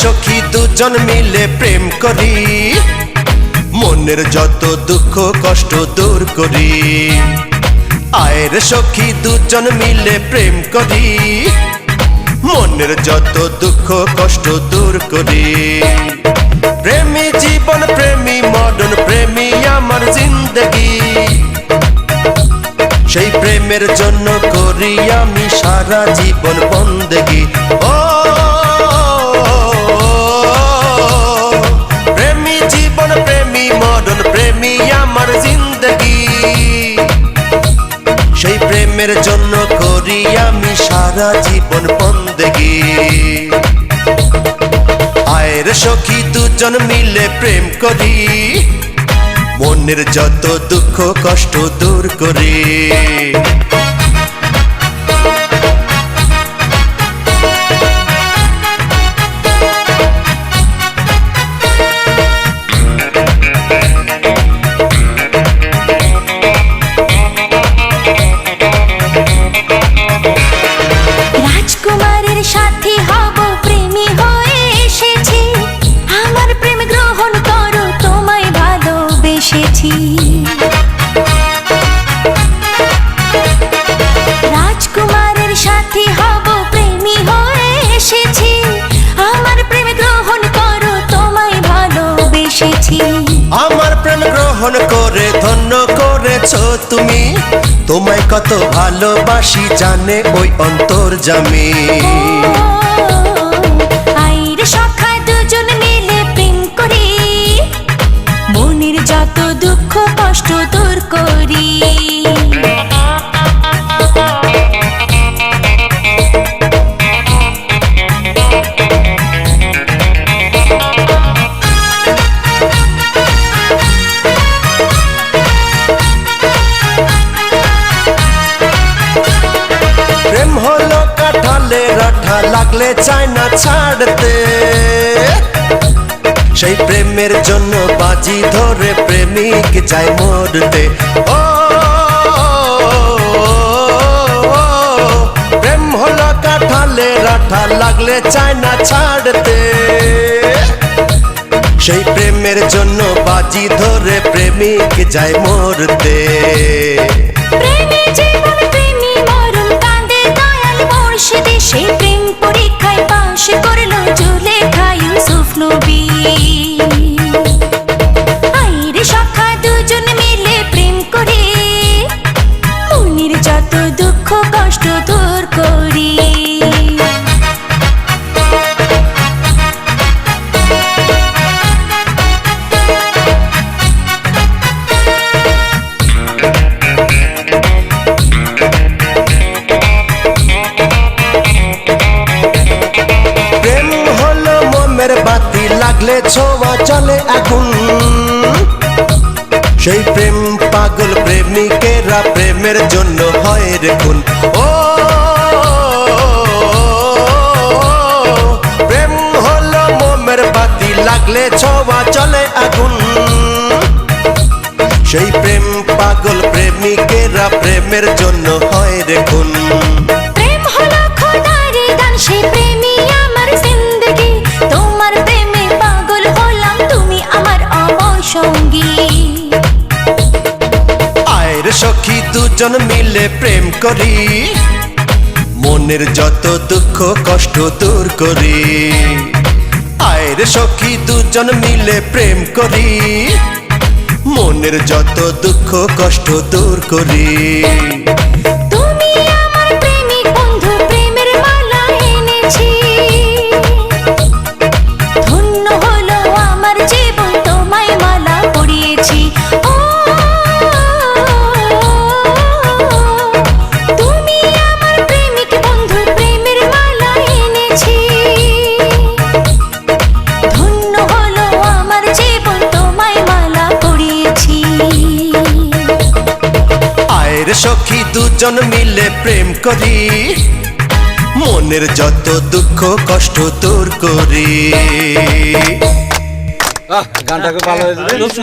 সখী দুজন মিলে প্রেম করি, মনের যত দুঃখ কষ্ট দূর করি। আয়ের সখী দুজন মিলে প্রেম করি, মনের যত দুঃখ কষ্ট দূর করি। প্রেমী জীবন প্রেমী মরণ, প্রেমী আমার জিন্দগি। সেই প্রেমের জন্য করি আমি সারা জীবন বন্দেগি। ও প্রেমী জীবন প্রেমী মরণ, প্রেমী আমার জিন্দগি। সেই প্রেমের জন্য করি আমি সারা জীবন বন্দেগি। আয়ের সখী দুজন মিলে প্রেম করি, মনের যত দুঃখ কষ্ট দূর করি। রাজকুমারের সাথে হব, প্রেমী হয়ে এসেছি। আমার প্রেম গ্রহণ করো, তোমায় ভালোবেসেছি। রাজকুমারের সাথে হব, প্রেমী হয়ে এসেছি। আমার প্রেম গ্রহণ করো, তোমায় ভালোবেসেছি। আমার প্রেম গ্রহণ করে ধন্য করেছো তুমি, তোমায় কত ভালোবাসি জানে ওই অন্তর্যামী। আইর সখা দুজন মিলে প্রেম করি, মনের যত দুঃখ কষ্ট দূর করি। প্রেম হলো কাঁঠালে রাঠা, লাগলে চায় না ছাড়তে। সেই প্রেমের জন্য বাজি ধরে প্রেমিক যায় মরতে। ও প্রেম হলো কাঁঠালে রাঠা, লাগলে চায় না ছাড়তে। সেই প্রেমের জন্য বাজি ধরে প্রেমিক যায় মরতে। প্রেমী জীবন প্রেমী মরণ, কাঁদে দয়াল মুর্শিদে। সেই প্রেম পরীক্ষায় পাশ করলো জুলেখা ইউসুফ নবী। আইরে সখা দুজন মিলে প্রেম করে, মনের যত দুঃখ কষ্ট দূর করি। প্রেম হলো মোমের বাতি, লাগলে ছোঁয়া চলে আগুন। সেই প্রেম পাগল প্রেমিকেরা প্রেমের জন্য হয় রে খুন। ও প্রেম হলো মোমের বাতি, লাগলে ছোঁয়া চলে আগুন। সেই প্রেম পাগল প্রেমিকেরা প্রেমের জন্য হয় রে খুন। প্রেম হলো খোদার দান, সেই প্রেমী আমার জিন্দগি। তোমার প্রেমে পাগল হলাম, তুমি আমার অমর সঙ্গী। আয়ের সখী দুজন মিলে প্রেম করি, মনের যত দুঃখ কষ্ট দূর করি। আয়ের সখী দুজন মিলে প্রেম করি, মনের যত দুঃখ কষ্ট দূর করি। তুমি আমার প্রেমিক বন্ধু, প্রেমের মালা এনেছি। ধন্য হলো আমার জীবন, তোমায় মালা পরিয়েছি। ও তুমি আমার প্রেমিক বন্ধু, প্রেমের মালা এনেছি। ধন্য হলো আমার জীবন, তোমায় মালা পরিয়েছি। আয়ের সখী দুজন মিলে প্রেম করি, মনের যত দুঃখ কষ্ট দূর করি। গানটাকে ভালো হয়েছে।